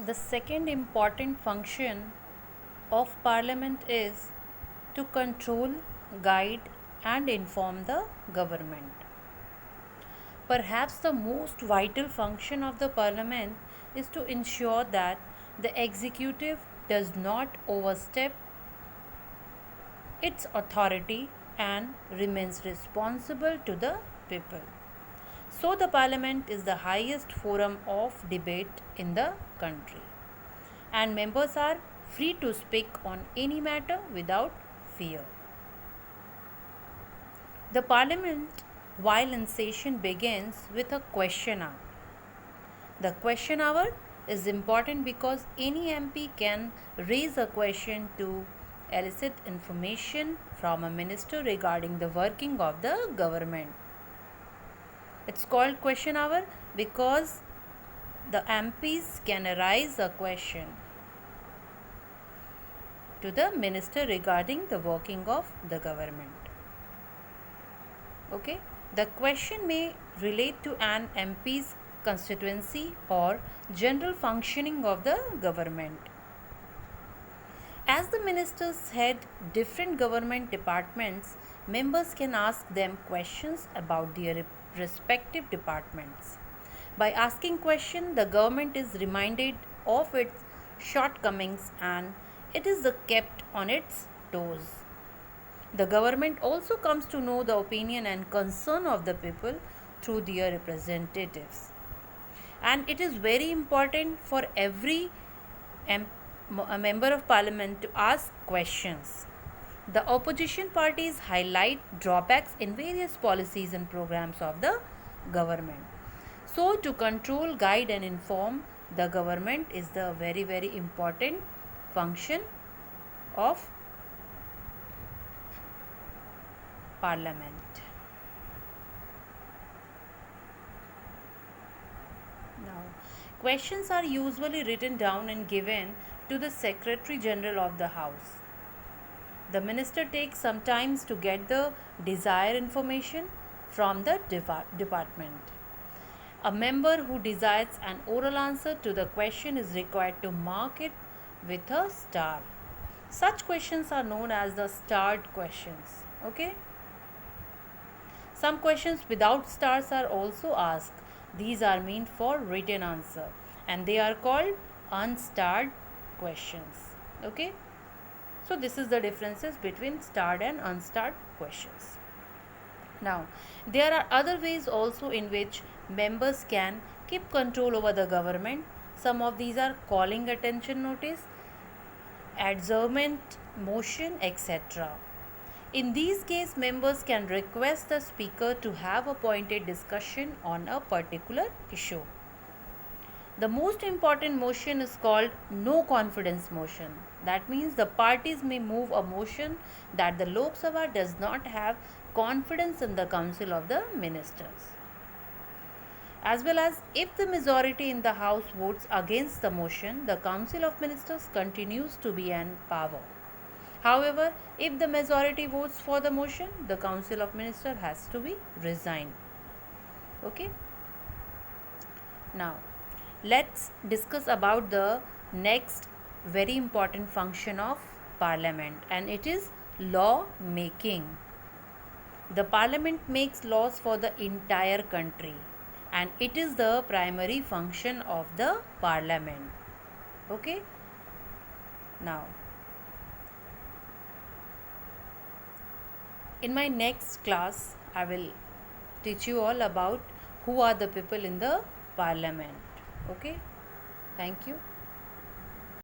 The second important function of Parliament is to control, guide, and inform the government. Perhaps the most vital function of the Parliament is to ensure that the executive does not overstep its authority and remains responsible to the people. So, the Parliament is the highest forum of debate in the country, and members are free to speak on any matter without fear. The Parliament, while in session, begins with a question hour. The question hour is important because any MP can raise a question to elicit information from a minister regarding the working of the government. It's called question hour because the MPs can raise a question to the minister regarding the working of the government. Okay, the question may relate to an MP's constituency or general functioning of the government. As the ministers head different government departments, members can ask them questions about their respective departments. By asking questions, the government is reminded of its shortcomings and it is kept on its toes. The government also comes to know the opinion and concern of the people through their representatives. And it is very important for every a member of parliament to ask questions. The opposition parties highlight drawbacks in various policies and programs of the government. So, to control, guide, and inform the government is the very important function of Parliament. Now, questions are usually written down and given to the Secretary General of the House. The minister takes some time to get the desired information from the department. A member who desires an oral answer to the question is required to mark it with a star. Such questions are known as the starred questions. Okay? Some questions without stars are also asked. These are meant for written answer and they are called unstarred questions. Okay? So this is the differences between starred and unstarred questions. Now, there are other ways also in which members can keep control over the government. Some of these are calling attention notice, adjournment motion, etc. In these cases, members can request the speaker to have a pointed discussion on a particular issue. The most important motion is called no confidence motion. That means the parties may move a motion that the Lok Sabha does not have confidence in the Council of the Ministers. As well as if the majority in the House votes against the motion, the Council of Ministers continues to be in power. However, if the majority votes for the motion, the Council of Ministers has to be resigned. Okay. Now, let's discuss about the next very important function of Parliament, and it is law making. The Parliament makes laws for the entire country and it is the primary function of the Parliament. Okay. Now, in my next class, I will teach you all about who are the people in the Parliament. Okay. Thank you.